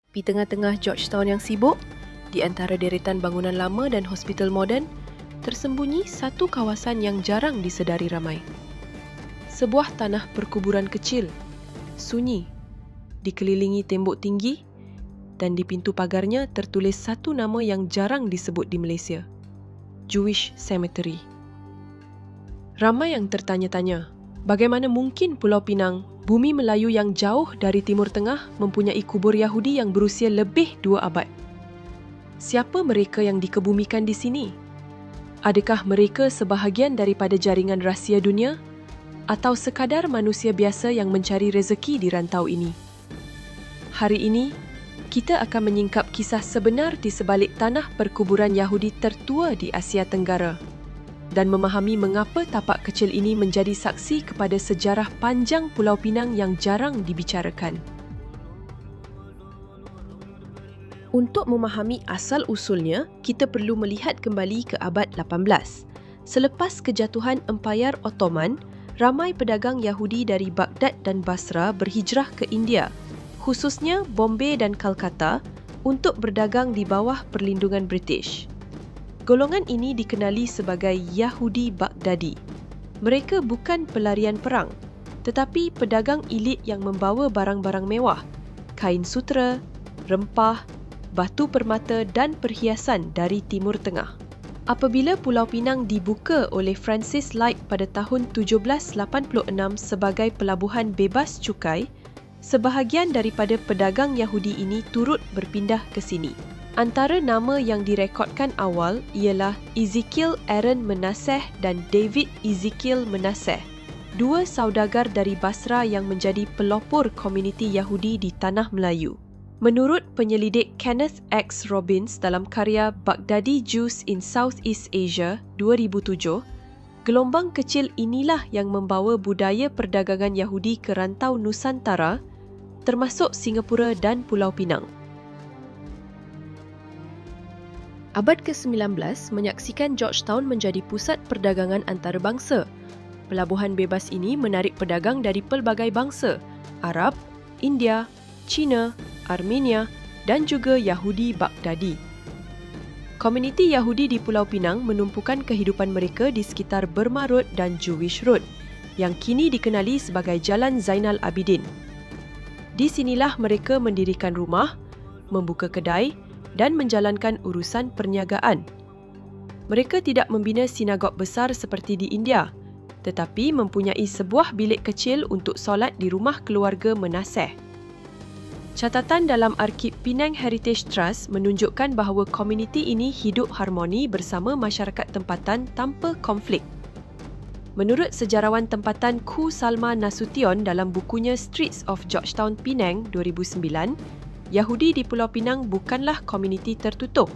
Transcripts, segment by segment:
Di tengah-tengah Georgetown yang sibuk, di antara deretan bangunan lama dan hospital moden, tersembunyi satu kawasan yang jarang disedari ramai. Sebuah tanah perkuburan kecil, sunyi, dikelilingi tembok tinggi dan di pintu pagarnya tertulis satu nama yang jarang disebut di Malaysia, Jewish Cemetery. Ramai yang tertanya-tanya, bagaimana mungkin Pulau Pinang, bumi Melayu yang jauh dari Timur Tengah, mempunyai kubur Yahudi yang berusia lebih 2 abad? Siapa mereka yang dikebumikan di sini? Adakah mereka sebahagian daripada jaringan rahsia dunia? Atau sekadar manusia biasa yang mencari rezeki di rantau ini? Hari ini, kita akan menyingkap kisah sebenar di sebalik tanah perkuburan Yahudi tertua di Asia Tenggara dan memahami mengapa tapak kecil ini menjadi saksi kepada sejarah panjang Pulau Pinang yang jarang dibicarakan. Untuk memahami asal-usulnya, kita perlu melihat kembali ke abad 18. Selepas kejatuhan Empayar Ottoman, ramai pedagang Yahudi dari Baghdad dan Basra berhijrah ke India, khususnya Bombay dan Calcutta, untuk berdagang di bawah perlindungan British. Golongan ini dikenali sebagai Yahudi Baghdadi. Mereka bukan pelarian perang, tetapi pedagang elit yang membawa barang-barang mewah, kain sutera, rempah, batu permata dan perhiasan dari Timur Tengah. Apabila Pulau Pinang dibuka oleh Francis Light pada tahun 1786 sebagai pelabuhan bebas cukai, sebahagian daripada pedagang Yahudi ini turut berpindah ke sini. Antara nama yang direkodkan awal ialah Ezekiel Aaron Menasseh dan David Ezekiel Menasseh, dua saudagar dari Basra yang menjadi pelopor komuniti Yahudi di Tanah Melayu. Menurut penyelidik Kenneth X. Robbins dalam karya Baghdadi Jews in Southeast Asia 2007, gelombang kecil inilah yang membawa budaya perdagangan Yahudi ke rantau Nusantara, termasuk Singapura dan Pulau Pinang. Abad ke-19 menyaksikan Georgetown menjadi pusat perdagangan antarabangsa. Pelabuhan bebas ini menarik pedagang dari pelbagai bangsa, Arab, India, China, Armenia dan juga Yahudi Baghdadi. Komuniti Yahudi di Pulau Pinang menumpukan kehidupan mereka di sekitar Burma Road dan Jewish Road, yang kini dikenali sebagai Jalan Zainal Abidin. Di sinilah mereka mendirikan rumah, membuka kedai dan menjalankan urusan perniagaan. Mereka tidak membina sinagog besar seperti di India, tetapi mempunyai sebuah bilik kecil untuk solat di rumah keluarga Menasseh. Catatan dalam Arkib Penang Heritage Trust menunjukkan bahawa komuniti ini hidup harmoni bersama masyarakat tempatan tanpa konflik. Menurut sejarawan tempatan Ku Salma Nasution dalam bukunya Streets of Georgetown Penang 2009, Yahudi di Pulau Pinang bukanlah komuniti tertutup.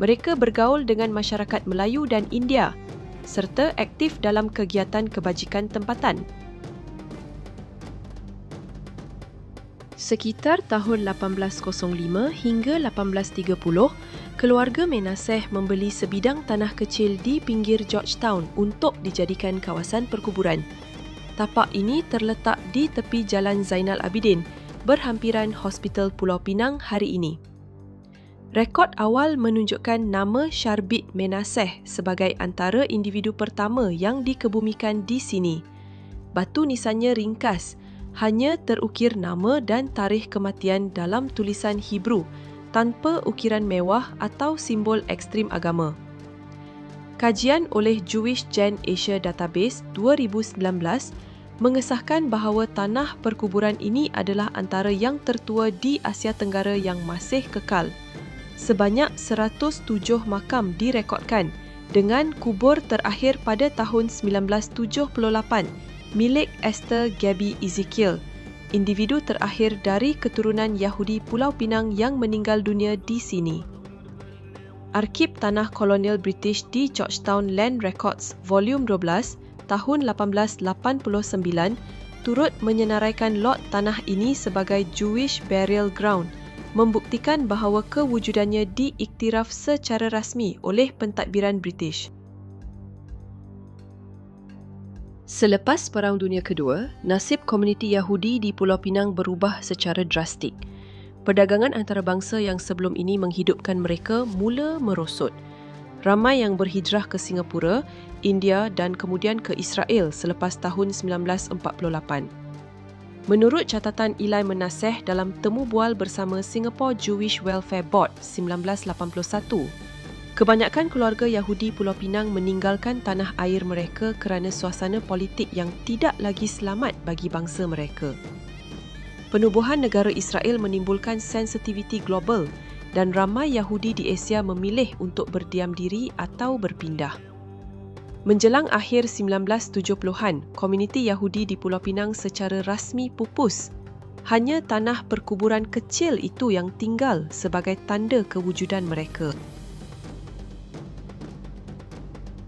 Mereka bergaul dengan masyarakat Melayu dan India serta aktif dalam kegiatan kebajikan tempatan. Sekitar tahun 1805 hingga 1830, keluarga Menasseh membeli sebidang tanah kecil di pinggir Georgetown untuk dijadikan kawasan perkuburan. Tapak ini terletak di tepi Jalan Zainal Abidin, berhampiran Hospital Pulau Pinang hari ini. Rekod awal menunjukkan nama Sharbit Menasseh sebagai antara individu pertama yang dikebumikan di sini. Batu nisannya ringkas, hanya terukir nama dan tarikh kematian dalam tulisan Hebrew tanpa ukiran mewah atau simbol ekstrim agama. Kajian oleh Jewish Gen Asia Database 2019 mengesahkan bahawa tanah perkuburan ini adalah antara yang tertua di Asia Tenggara yang masih kekal. Sebanyak 107 makam direkodkan dengan kubur terakhir pada tahun 1978 milik Esther Gabby Ezekiel, individu terakhir dari keturunan Yahudi Pulau Pinang yang meninggal dunia di sini. Arkib Tanah Kolonial British di Georgetown Land Records Volume 12 tahun 1889 turut menyenaraikan lot tanah ini sebagai Jewish Burial Ground, membuktikan bahawa kewujudannya diiktiraf secara rasmi oleh pentadbiran British. Selepas Perang Dunia Kedua, nasib komuniti Yahudi di Pulau Pinang berubah secara drastik. Perdagangan antarabangsa yang sebelum ini menghidupkan mereka mula merosot. Ramai yang berhijrah ke Singapura, India dan kemudian ke Israel selepas tahun 1948. Menurut catatan Eli Menaseh dalam temu bual bersama Singapore Jewish Welfare Board 1981, kebanyakan keluarga Yahudi Pulau Pinang meninggalkan tanah air mereka kerana suasana politik yang tidak lagi selamat bagi bangsa mereka. Penubuhan negara Israel menimbulkan sensitiviti global dan ramai Yahudi di Asia memilih untuk berdiam diri atau berpindah. Menjelang akhir 1970-an, komuniti Yahudi di Pulau Pinang secara rasmi pupus. Hanya tanah perkuburan kecil itu yang tinggal sebagai tanda kewujudan mereka.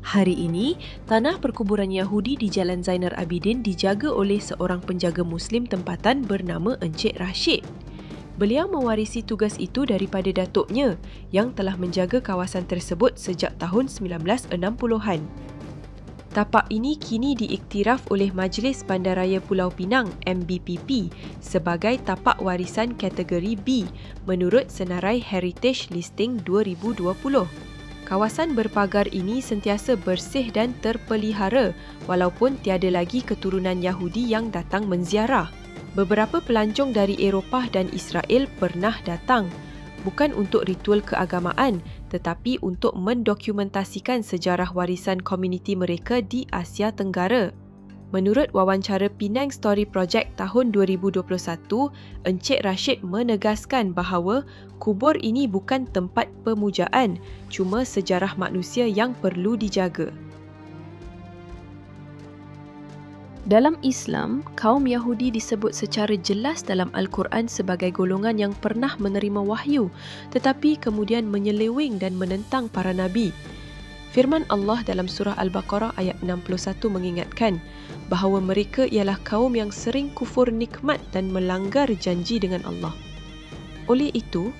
Hari ini, tanah perkuburan Yahudi di Jalan Zainal Abidin dijaga oleh seorang penjaga Muslim tempatan bernama Encik Rashid. Beliau mewarisi tugas itu daripada datuknya yang telah menjaga kawasan tersebut sejak tahun 1960-an. Tapak ini kini diiktiraf oleh Majlis Bandaraya Pulau Pinang MBPP sebagai tapak warisan kategori B menurut Senarai Heritage Listing 2020. Kawasan berpagar ini sentiasa bersih dan terpelihara walaupun tiada lagi keturunan Yahudi yang datang menziarah. Beberapa pelancong dari Eropah dan Israel pernah datang, bukan untuk ritual keagamaan tetapi untuk mendokumentasikan sejarah warisan komuniti mereka di Asia Tenggara. Menurut wawancara Penang Story Project tahun 2021, Encik Rashid menegaskan bahawa kubur ini bukan tempat pemujaan, cuma sejarah manusia yang perlu dijaga. Dalam Islam, kaum Yahudi disebut secara jelas dalam Al-Quran sebagai golongan yang pernah menerima wahyu tetapi kemudian menyeleweng dan menentang para nabi. Firman Allah dalam surah Al-Baqarah ayat 61 mengingatkan bahawa mereka ialah kaum yang sering kufur nikmat dan melanggar janji dengan Allah. Oleh itu,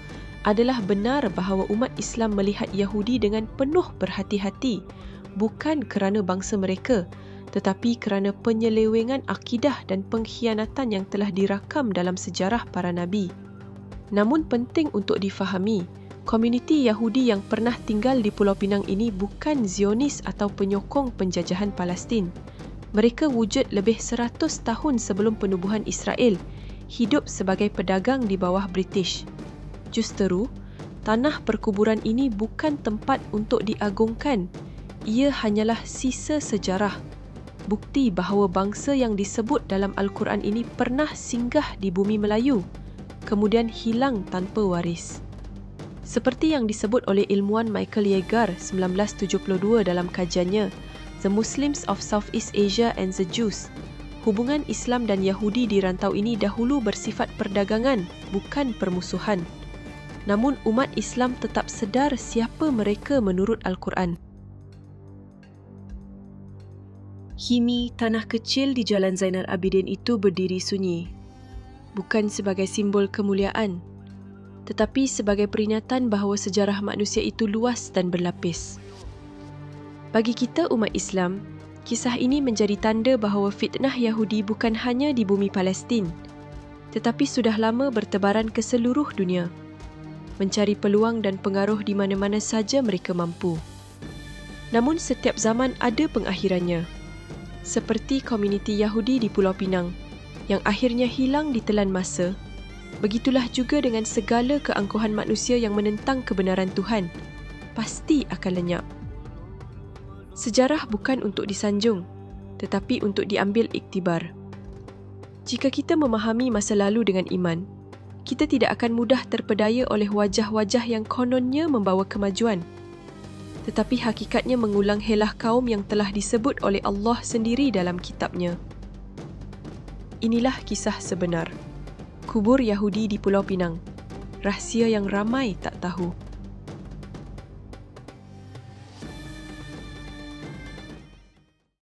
adalah benar bahawa umat Islam melihat Yahudi dengan penuh berhati-hati, bukan kerana bangsa mereka, tetapi kerana penyelewengan akidah dan pengkhianatan yang telah dirakam dalam sejarah para nabi. Namun penting untuk difahami, komuniti Yahudi yang pernah tinggal di Pulau Pinang ini bukan Zionis atau penyokong penjajahan Palestin. Mereka wujud lebih 100 tahun sebelum penubuhan Israel, hidup sebagai pedagang di bawah British. Justeru, tanah perkuburan ini bukan tempat untuk diagungkan. Ia hanyalah sisa sejarah, bukti bahawa bangsa yang disebut dalam Al-Quran ini pernah singgah di bumi Melayu, kemudian hilang tanpa waris. Seperti yang disebut oleh ilmuwan Michael Yeager 1972 dalam kajiannya The Muslims of Southeast Asia and the Jews, hubungan Islam dan Yahudi di rantau ini dahulu bersifat perdagangan, bukan permusuhan. Namun umat Islam tetap sedar siapa mereka menurut Al-Quran. Kini, tanah kecil di Jalan Zainal Abidin itu berdiri sunyi, bukan sebagai simbol kemuliaan, tetapi sebagai peringatan bahawa sejarah manusia itu luas dan berlapis. Bagi kita umat Islam, kisah ini menjadi tanda bahawa fitnah Yahudi bukan hanya di bumi Palestin, tetapi sudah lama bertebaran ke seluruh dunia, mencari peluang dan pengaruh di mana-mana saja mereka mampu. Namun setiap zaman ada pengakhirannya, seperti komuniti Yahudi di Pulau Pinang yang akhirnya hilang ditelan masa. Begitulah juga dengan segala keangkuhan manusia yang menentang kebenaran Tuhan, pasti akan lenyap. Sejarah bukan untuk disanjung, tetapi untuk diambil iktibar. Jika kita memahami masa lalu dengan iman, kita tidak akan mudah terpedaya oleh wajah-wajah yang kononnya membawa kemajuan, tetapi hakikatnya mengulang helah kaum yang telah disebut oleh Allah sendiri dalam kitabnya. Inilah kisah sebenar. Kubur Yahudi di Pulau Pinang. Rahsia yang ramai tak tahu.